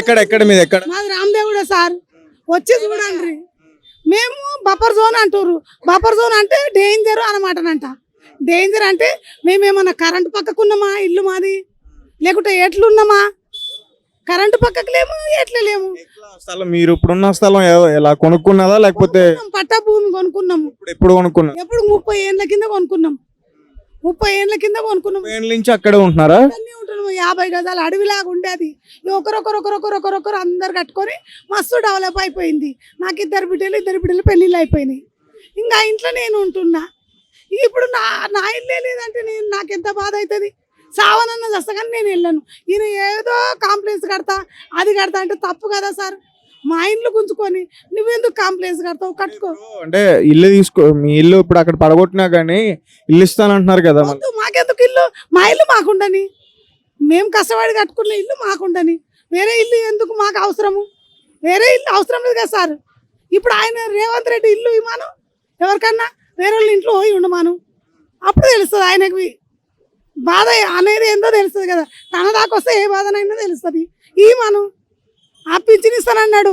ఎక్కడ ఎక్కడ మీద ఎక్కడ మాది రామదేవుడే సార్. వచ్చి చూడండి. మేము బఫర్ జోన్ అంటారు. బఫర్ జోన్ అంటే డేంజర్ అనమాటనంట. డేంజర్ అంటే మేమేమన్నా కరెంటు పక్కకున్నామా? ఇల్లు మాది లేకుంటే ఎట్లున్నామా? కరెంటు పక్కకు లేము, ఎట్లా లేము. స్థలం మీరు ఇప్పుడున్న స్థలం ఎలా కొనుక్కున్నదా లేకపోతే పట్టా భూమి కొనుక్కున్నాము. ఎప్పుడు కొనుక్కున్నారు? ఎప్పుడు 30 ఏళ్ళ కింద కొనుక్కున్నాం. 30 ఏళ్ళ కింద కొనుక్కున్నాం. ఏళ్ళ నుంచి అక్కడే ఉంటున్నారా? అన్నీ ఉంటున్నాము. 50 గజాలు అడవిలాగా ఉండేది. ఒకరొకరు అందరు కట్టుకొని మస్తు డెవలప్ అయిపోయింది. నాకు ఇద్దరు బిడ్డలు పెళ్ళిళ్ళు అయిపోయినాయి. ఇంకా ఇంట్లో నేను ఉంటున్నా. ఇప్పుడు నా ఇల్లే లేదంటే నాకెంత బాధ అవుతుంది. సావనన్న చేస్తా కానీ నేను వెళ్ళను. ఈయన ఏదో కాంప్లైంట్స్ కడతా అది కడతా అంటే తప్పు కదా సార్. మా ఇంట్లో గుంజుకొని నువ్వెందుకు కాంప్లైంట్స్ కడతావు? కట్టుకో. అంటే ఇల్లు మీ ఇల్లు ఇప్పుడు అక్కడ పడగొట్టినా కానీ ఇల్లు ఇస్తానంటున్నారు కదా. మాకెందుకు ఇల్లు? మా ఇల్లు మాకుండని, మేము కష్టపడి కట్టుకున్న ఇల్లు మాకుండని. వేరే ఇల్లు ఎందుకు మాకు అవసరము? వేరే ఇల్లు అవసరం లేదు కదా సార్. ఇప్పుడు ఆయన రేవంత్ రెడ్డి ఇల్లు ఇవ్వమాను ఎవరికన్నా, వేరే వాళ్ళ ఇంట్లో పోయి ఉండమాను. అప్పుడు తెలుస్తుంది ఆయనకి బాధ అనేది ఏందో తెలుస్తుంది కదా. తన దాకా వస్తే ఏ బాధనైనా తెలుస్తుంది. మనం ఆ పింఛన్ ఇస్తానన్నాడు,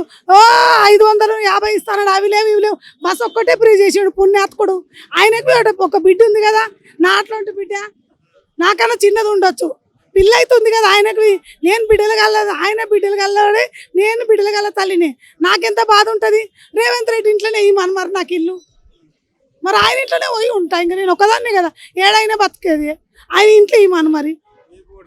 550 ఇస్తాడు. అవి లేవు బస్ ఒక్కటే ఫ్రీ చేసాడు పుణ్యాత్కుడు. ఆయనకు ఒక బిడ్డ ఉంది కదా, నా అట్లాంటి బిడ్డ నాకన్నా చిన్నది ఉండొచ్చు. పిల్ల అవుతుంది కదా ఆయనకు. నేను బిడ్డలు కలదు, ఆయన బిడ్డలు కలవాడే, నేను బిడ్డలు కల తల్లిని. నాకెంత బాధ ఉంటుంది. రేవంత్ రెడ్డి ఇంట్లోనే మరి నాకు ఇల్లు, మరి ఆయన ఇంట్లోనే పోయి ఉంటా. ఇంకా నేను ఒకదాన్నే కదా ఏడైనా బతికేది. ఆయన ఇంట్లో మరి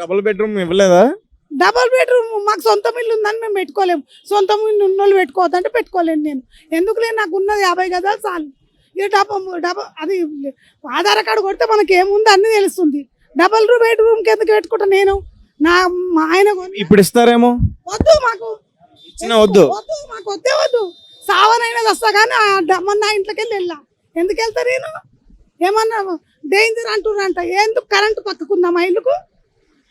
డబుల్ బెడ్రూమ్ ఇవ్వలేదా? డబల్ బెడ్రూమ్ మాకు సొంతం ఇల్లు ఉందని మేము పెట్టుకోలేము. సొంతం ఇల్లు ఉన్నోళ్ళు పెట్టుకోవద్దంటే పెట్టుకోలేను నేను. ఎందుకు లేదు, నాకు ఉన్నది 50 గజాలు చాలు. ఇక అది ఆధార్ కార్డు కొడితే మనకి ఏముంది అన్నీ తెలుస్తుంది. డబల్ బెడ్రూమ్కి ఎందుకు పెట్టుకుంటా నేను? మా ఆయన ఇప్పుడు ఇస్తారేమో. వద్దు మాకు, వద్దు మాకు వద్దు. సావనైనా వస్తా కానీ నా ఇంట్లోకి వెళ్ళా. ఎందుకు వెళ్తా నేను? ఏమన్నా డేంజర్ అంటున్నారంట. ఎందుకు కరెంటు పక్కకుందా మా ఇల్లుకు?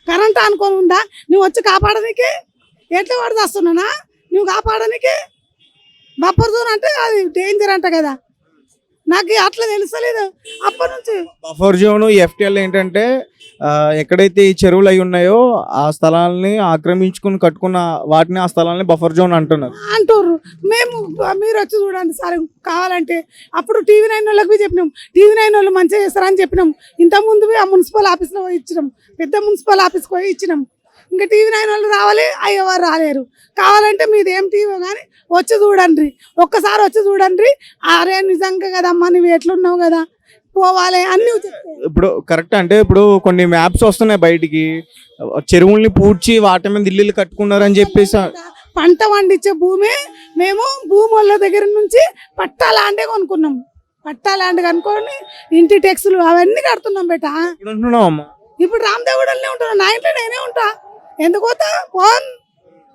కరెంట్ అనుకొని ఉందా? నువ్వు వచ్చి కాపాడనీకే ఎట్లా పడితే వస్తున్నానా? నువ్వు కాపాడనీకే బఫర్ జోన్ అంటే అది డేంజర్ అంట కదా. నాకు అట్లా తెలుసలేదు అప్పటి నుంచి. బఫర్ జోన్ ఎఫ్టిఎల్ ఏంటంటే ఎక్కడైతే ఈ చెరువులు అయి ఉన్నాయో ఆ స్థలాలని ఆక్రమించుకుని కట్టుకున్న వాటిని ఆ స్థలాన్ని బఫర్ జోన్ అంటున్నారు. మీరు వచ్చి చూడండి సార్ కావాలంటే. అప్పుడు TV9 వాళ్ళకి చెప్పినాం, TV9 వాళ్ళు మంచిగా చేస్తారని చెప్పినాం. ఇంతకుముందు ఆ మున్సిపల్ ఆఫీస్లో పోయి ఇచ్చినాం, పెద్ద మున్సిపల్ ఆఫీస్కి పోయి ఇచ్చినాం. ఇంకా TV9 వాళ్ళు రావాలి, అయ్యేవారు రాలేరు. కావాలంటే మీది ఏం టీవీ కానీ వచ్చి చూడండి, ఒక్కసారి వచ్చి చూడండి. అరే నిజంగా కదమ్మా నువ్వు ఎట్లున్నావు కదా, పోవాలి అన్ని. ఇప్పుడు కరెక్ట్ అంటే ఇప్పుడు కొన్ని మ్యాప్స్ వస్తున్నాయి బయటికి, చెరువుల్ని పూడ్చి వాటి మీద ఇల్లు కట్టుకున్నారని చెప్పేసి. పంట పండించే భూమి మేము భూమి వాళ్ళ దగ్గర నుంచి పట్టా ల్యాండే కొనుక్కున్నాము. పట్టా ల్యాండ్ కనుక్కొని ఇంటి ట్యాక్సులు అవన్నీ కడుతున్నాం బేట. ఇప్పుడు రామదేవుడల్నే ఉంటున్నా, నా ఇంట్లో నేనే ఉంటా. ఎందుకు పోతా? ఫోన్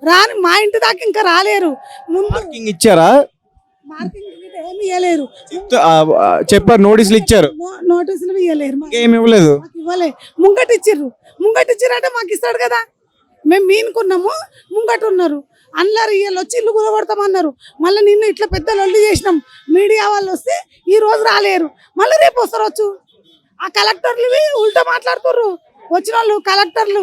రాని మా ఇంటి దాకా ఇంకా రాలేరు. ముందు ఇచ్చారా? మార్కింగ్ ఏమి ఇవ్వలేరు, చెప్పారు. నోటీసులు ఇచ్చారు, నోటీసులు ఇవ్వలేరు, ఏమి ఇవ్వలేదు. ఇవ్వలే. ముంగటిచ్చిర్రు అంటే మాకు ఇస్తాడు కదా. మేము మీనుకున్నాము, ముంగట ఉన్నారు అన్నారు. వీళ్ళు వచ్చి ఇల్లు కూలగొడతామన్నారు. మళ్ళీ నిన్ను ఇట్లా పెద్ద లొల్లి చేసినాం. మీడియా వాళ్ళు వస్తే ఈ రోజు రాలేరు, మళ్ళీ రేపు వస్తారు. ఆ కలెక్టర్లు ఉల్టా మాట్లాడుతుర్రు. వచ్చిన వాళ్ళు కలెక్టర్లు,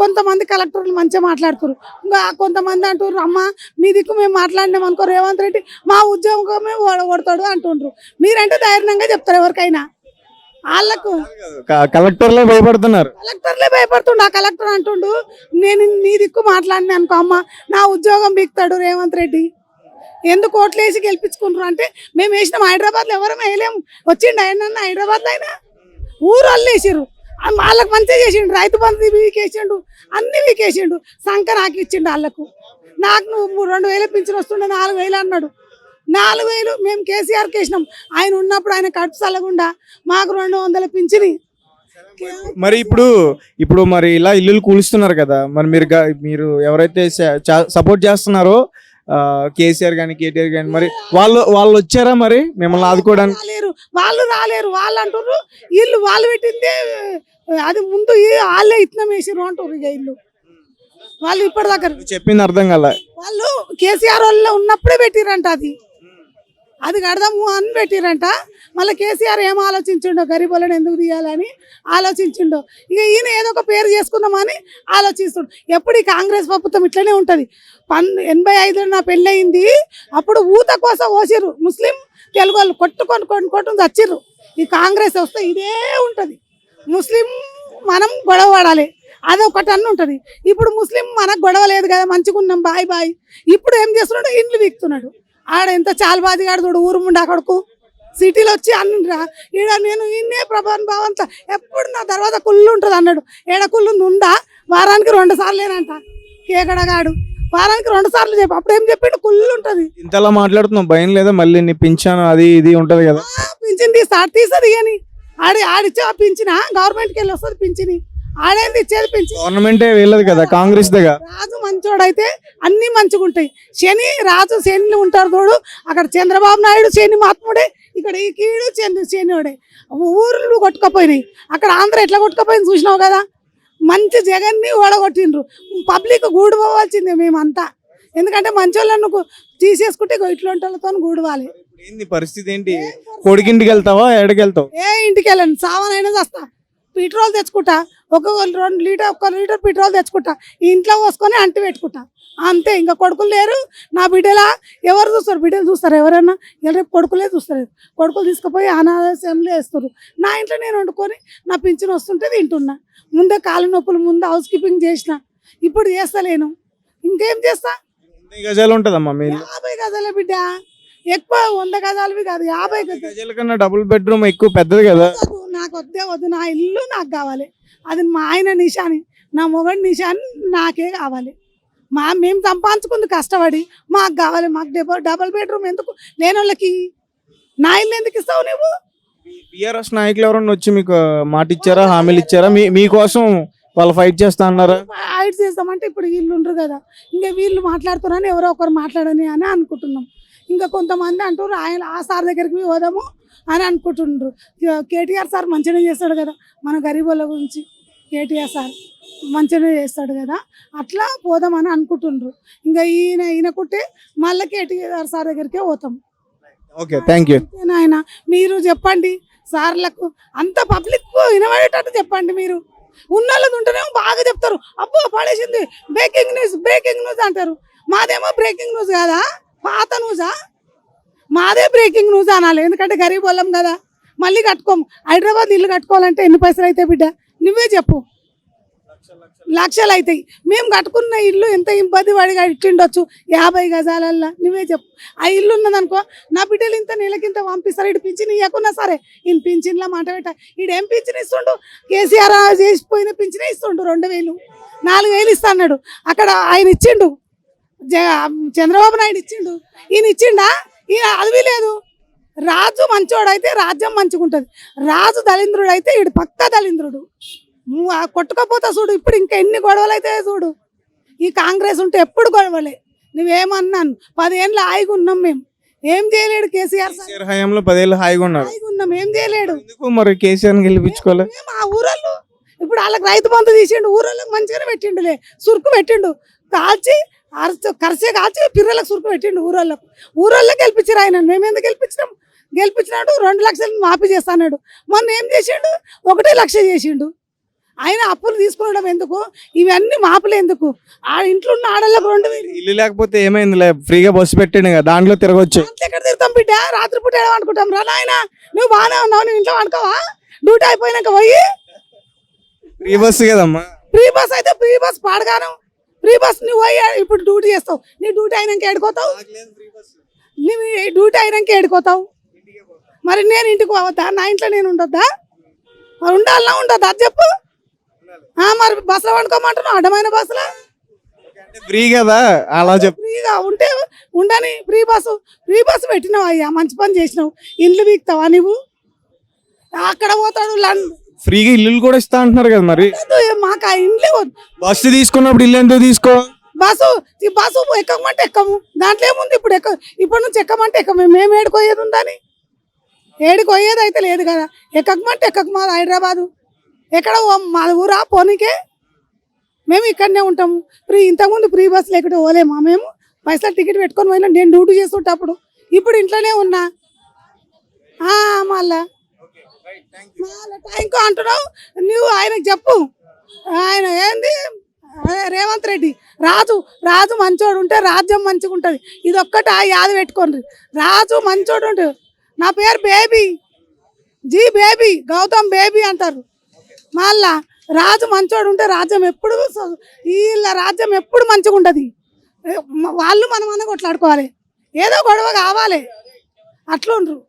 కొంతమంది కలెక్టర్లు మంచిగా మాట్లాడుతున్నారు. ఇంకా కొంతమంది అంటున్నారు, అమ్మ మీ దిక్కు మేము మాట్లాడినాం అనుకో రేవంత్ రెడ్డి మా ఉద్యోగమే ఓడగొడతాడు అంటుండ్రు. మీరంటే ధైర్యంగా చెప్తారు ఎవరికైనా. వాళ్ళకు కలెక్టర్లే భయపడుతున్నారు. ఆ కలెక్టర్ అంటుండు, నేను నీ దిక్కు మాట్లాడినా అనుకో అమ్మ నా ఉద్యోగం బీక్తాడు రేవంత్ రెడ్డి. ఎందుకు ఓట్లు వేసి గెలిపించుకుంటారు అంటే మేము వేసినాం. హైదరాబాద్లో ఎవరం వేయలేము. వచ్చిండు ఆయన హైదరాబాద్లో అయినా ఊరు వాళ్ళు వేసిర్రు. వాళ్ళకి మంచిగా చేసిండు. రైతు బంధు వీకేసిండు, అన్ని వీకేసిండు. సంకర్ ఆకి ఇచ్చిండు వాళ్ళకు. నాకు నువ్వు 2000 పింఛన్ వస్తుండే 4000 అన్నాడు. 4000 మేము కేసీఆర్కి వేసినాం. ఆయన ఉన్నప్పుడు ఆయన కడుపు చల్లకుండా మాకు 200 పింఛని. మరి ఇప్పుడు మరి ఇలా ఇల్లులు కూలుస్తున్నారు కదా, మరి మీరు ఎవరైతే సపోర్ట్ చేస్తున్నారో కేసీఆర్ కానీ కేటీఆర్ కానీ, మరి వాళ్ళు వచ్చారా మరి మిమ్మల్ని ఆదుకోవడానికి? వాళ్ళు రాలేరు. వాళ్ళు అంటారు ఇల్లు వాళ్ళు పెట్టిందే అది ముందు వాళ్ళే ఇత్తనం వేసిరు అంటారు. ఇక ఇల్లు వాళ్ళు ఇప్పటి దగ్గర చెప్పింది అర్థం కాలే. వాళ్ళు కేసీఆర్ వాళ్ళు ఉన్నప్పుడే పెట్టిరంట. అది అది కడదాము అని పెట్టిరంట. మళ్ళీ కేసీఆర్ ఏం ఆలోచించిండో గరీబులను ఎందుకు తీయాలని ఆలోచించిండో. ఇక ఈయన ఏదో ఒక పేరు చేసుకుందామని ఆలోచిస్తుండు. ఎప్పుడు ఈ కాంగ్రెస్ ప్రభుత్వం ఇట్లనే ఉంటుంది. 85లో నా పెళ్ళయింది, అప్పుడు ఊత కోసం పోసిర్రు ముస్లిం తెలుగు వాళ్ళు కొట్టుకొని చచ్చిర్రు. ఈ కాంగ్రెస్ వస్తే ఇదే ఉంటుంది. ముస్లిం మనం గొడవ పడాలి అదొకటి అన్న ఉంటుంది. ఇప్పుడు ముస్లిం మనకు గొడవ లేదు కదా, మంచిగా ఉన్నాం బాయ్ బాయ్. ఇప్పుడు ఏం చేస్తున్నాడు, ఇండ్లు వీక్తున్నాడు. ఆడ ఎంత చాలబాది కాడు ఊరు ముండా కొడుకు సిటీలో వచ్చి అన్నరా ఈడ నేను ఇన్నే ప్రభాన్ భావంతో ఎప్పుడు నా తర్వాత కుళ్ళు ఉంటుంది అన్నాడు. ఏడ కుళ్ళు ఉందా, వారానికి 2 సార్లేనంట కేకడగాడు, వారానికి 2 సార్లు చెప్పి అప్పుడు ఏం చెప్పిండు కుళ్ళు ఉంటుంది. ఇంతలా మాట్లాడుతున్నావు భయం లేదా? మళ్ళీ నీ పింఛను అది ఇది ఉంటది కదా, పింఛన్ తీస్తుంది అని ఆడిచ్చే పింఛన గవర్నమెంట్కి వెళ్ళి వస్తుంది పింఛని. ఆడేంది ఇచ్చేది పింఛన్, గవర్నమెంటే వెళ్ళదు కదా కాంగ్రెస్ దగ్గర. రాజు మంచోడైతే అన్ని మంచిగా ఉంటాయి. రాజు శని ఉంటారు తోడు. అక్కడ చంద్రబాబు నాయుడు శని మహాత్ముడే, ఇక్కడ ఈ కీడు శనివాడే. ఊర్లు కొట్టుకపోయినాయి, అక్కడ ఆంధ్ర ఎట్లా కొట్టుకపోయింది చూసినావు కదా. మంచి జగన్ని ఓడగొట్టిండ్రు. పబ్లిక్ గూడు పోవాల్సిందే మేమంతా, ఎందుకంటే మంచోళ్ళను తీసేసుకుంటే ఇట్లంటలతో గూడవాలి. ఏంది పరిస్థితి ఏంటి? కొడుకింటికి వెళ్తావా, ఎక్కడికి వెళ్తావు? ఏ ఇంటికి వెళ్ళండి, సామానైనా చేస్తా. పెట్రోల్ తెచ్చుకుంటా, 1 లీటర్ పెట్రోల్ తెచ్చుకుంటా, ఇంట్లో పోసుకొని అంటి పెట్టుకుంటా అంతే. ఇంకా కొడుకులు లేరు నా బిడ్డలా. ఎవరు చూస్తారు? బిడ్డలు చూస్తారు ఎవరైనా? రేపు కొడుకులే చూస్తారు. కొడుకులు తీసుకుపోయి అనాథాశ్రమంలో వేస్తారు. నా ఇంట్లో నేను వండుకొని నా పింఛన్ వస్తుంటే తింటున్నా. ముందే కాళ్ళ నొప్పులు, ముందు హౌస్ కీపింగ్ చేసిన, ఇప్పుడు చేస్తలేను. ఇంకేం చేస్తా? 100 గజాలు ఉంటదమ్మా మీ ఇల్లు? 50 గజాల బిడ్డ, ఎక్కువ 100 గజాలవి కాదు, 50 గజాల కన్నా డబుల్ బెడ్రూమ్ ఎక్కువ పెద్దది కదా. నాకు వద్దు, నా ఇల్లు నాకు కావాలి. అది మా ఆయన నిషాని, నా మొగడి నిషాని నాకే కావాలి. మేము సంపాదించుకుంది కష్టపడి మాకు కావాలి. మాకు డబుల్ బెడ్రూమ్ ఎందుకు లేని వాళ్ళకి? నా ఇల్లు ఎందుకు ఇస్తావు నువ్వు? టీఆర్ఎస్ నాయకులు ఎవరన్నా వచ్చి మీకు మాట ఇచ్చారా, హామీలు ఇచ్చారా? మీకోసం వాళ్ళు ఫైట్ చేస్తా అన్నారా? ఫైట్ చేస్తామంటే ఇప్పుడు వీళ్ళు ఉండరు కదా, ఇంకా వీళ్ళు మాట్లాడుతున్నారని ఎవరో ఒకరు మాట్లాడని అని అనుకుంటున్నాం. ఇంకా కొంతమంది అంటారు ఆయన ఆ సార్ దగ్గరికి పోదాము అని అనుకుంటుండ్రు. కేటీఆర్ సార్ మంచిగా చేస్తాడు కదా మన గరీబుల గురించి. కేటీఆర్ సార్ మంచిగా చేస్తాడు కదా, అట్లా పోదామని అనుకుంటుండ్రు. ఇంకా ఈయన కుట్టే మళ్ళీ కేటీఆర్ సార్ దగ్గరికే పోతాం. Okay, thank you. ఆయన మీరు చెప్పండి సార్లకు, అంత పబ్లిక్ వినబడేటట్టు చెప్పండి. మీరు ఉన్నోళ్ళది ఉంటేనేమో బాగా చెప్తారు, అబ్బో పడేసింది బ్రేకింగ్ న్యూస్ అంటారు. మాదేమో బ్రేకింగ్ న్యూస్ కాదా, పాత న్యూసా? మాదే బ్రేకింగ్ న్యూస్ అనాలి, ఎందుకంటే గరీబ్ వాళ్ళం కదా. మళ్ళీ కట్టుకోము. హైదరాబాద్ ఇల్లు కట్టుకోవాలంటే ఎన్ని పైసలు అవుతాయి బిడ్డ? నువ్వే చెప్పు. లక్షలు అవుతాయి. మేము కట్టుకున్న ఇల్లు ఎంత ఇబ్బంది పడిగా ఇట్టిండొచ్చు 50 గజాలల్లో. నువ్వే చెప్పు. ఆ ఇల్లు ఉన్నదనుకో, నా బిడ్డలు ఇంత నెలకింత పంపిస్తారు. ఇటు పింఛన్ ఇవ్వకున్నా సరే, ఈయన పింఛన్లో మాట పెట్ట. ఈడేం పింఛన్ ఇస్తుండు? కేసీఆర్ చేసిపోయిన పింఛనే ఇస్తుండు. 2000 4000 ఇస్తా అన్నాడు. అక్కడ ఆయన ఇచ్చిండు, చంద్రబాబు నాయుడు ఇచ్చిండు. ఈయన ఇచ్చిండా? ఈయన అదివి లేదు. రాజు మంచోడైతే రాజ్యం మంచిగా ఉంటుంది. రాజు దళింద్రుడు అయితే ఈడు పక్కా దళింద్రుడు. కొట్టుకపోతా చూడు. ఇప్పుడు ఇంకా ఎన్ని గొడవలు అయితే చూడు. ఈ కాంగ్రెస్ ఉంటే ఎప్పుడు గొడవలే. నువ్వేమన్నాను 10 ఏళ్ళు హాయిగా ఉన్నాం మేము. ఏం చేయలేడు కేసీఆర్ హయాంలో 10 ఏళ్ళు హాయిగా ఉన్నారు. హాయిగా ఉన్నాం, ఏం చేయలేడు. మరి కేసీఆర్ గెలిపించుకోలే. ఆ ఊరళ్ళు ఇప్పుడు వాళ్ళకి రైతు బంధు తీసిండు, ఊరళ్ళకి మంచిగానే పెట్టిండులే. సురుకు పెట్టిండు, కాల్చి కరిసే కాల్చి పిర్రలకు సురుకు పెట్టిండు. ఊరళ్ళకి గెలిపించారు ఆయన. మేము ఎందుకు గెలిపించినాడు 2 లక్షలు మాఫీ చేస్తాడు. మొన్న ఏం చేసిండు? 1 లక్ష చేసిండు. ఆయన అప్పులు తీసుకునడం ఎందుకు? ఇవన్నీ మాపులు ఎందుకు? ఆ ఇంట్లో ఉన్న ఆడళ్ళకు 2000. ఇల్లు లేకపోతే ఏమైంది? ఫ్రీగా బస్సు పెట్టిండు కదా, దాంట్లో తిరగొచ్చు. ఎక్కడ తిరుగుతాం బిడ్డ? రాత్రిపూట అనుకుంటాం రా నాయన. నువ్వు బాగానే ఉన్నావు, నువ్వు ఇంట్లో అనుకోవా? డ్యూటీ అయిపోయినాక పోయి ఫ్రీ బస్సు కదమ్మా. ఫ్రీ బస్ అయితే ఫ్రీ బస్ పాడగాను. ఫ్రీ బస్ నువ్వు పోయి ఇప్పుడు డ్యూటీ చేస్తావు. నీ డ్యూటీ అయినాక ఏడుకోతావు? నువ్వు డ్యూటీ అయినాక ఏడుకోతావు? మరి నేను ఇంటికి పోవద్దా? నా ఇంట్లో నేను ఉండొద్దా? మరి ఉండాలన్నా ఉండొద్దా? అది చెప్పు. మరి బస్సులో వండుకోమంటున్నావు, అడ్డమైన బస్సులో. ఫ్రీ కదా, అలా చెప్పు. ఫ్రీగా ఉంటే ఉండని. ఫ్రీ బస్సు పెట్టినావు అయ్యా, మంచి పని చేసినావు. ఇండ్లు వీక్తావా నువ్వు? అక్కడ పోతాడు ఫ్రీగా ఇల్లు కూడా ఇస్తా అంటున్నారు కదా. మరి మాకు ఆ ఇండ్లే వద్దు. బస్సు తీసుకున్నప్పుడు ఇల్లు ఎందుకు తీసుకో? బస్సు ఎక్కమంటే ఎక్కము, దాంట్లో ఏముంది? ఇప్పటి నుంచి ఎక్కమంటే ఎక్కము. మేము ఏడుకోయేది ఉందని? ఏడుకోయేది అయితే లేదు కదా. ఎక్కమంటే ఎక్కకు. మాది హైదరాబాదు. ఎక్కడ మా ఊరా పోనీకే? మేము ఇక్కడనే ఉంటాము. ఇంతకుముందు ఫ్రీ బస్సు లేకుంటే పోలేమా మేము? పైసలు టికెట్ పెట్టుకొని పోయినా. నేను డ్యూటీ చేస్తుంటప్పుడు ఇప్పుడు ఇంట్లోనే ఉన్నా మళ్ళా థ్యాంక్ యూ అంటున్నావు నువ్వు ఆయనకు చెప్పు. ఆయన ఏంది రేవంత్ రెడ్డి రాజు మంచోడు ఉంటే రాజ్యం మంచిగా ఉంటుంది. ఇది ఒక్కటి యాద పెట్టుకోండి. రాజు మంచోడు ఉంటుంది. నా పేరు బేబీ, బేబీ గౌతమ్ బేబీ అంటారు. మళ్ళా రాజు మంచోడు ఉంటే రాజ్యం ఎప్పుడు వీళ్ళ రాజ్యం ఎప్పుడు మంచిగా ఉంటుంది. వాళ్ళు మనం కొట్లాడుకోవాలి, ఏదో గొడవ కావాలి, అట్లుండ్రు.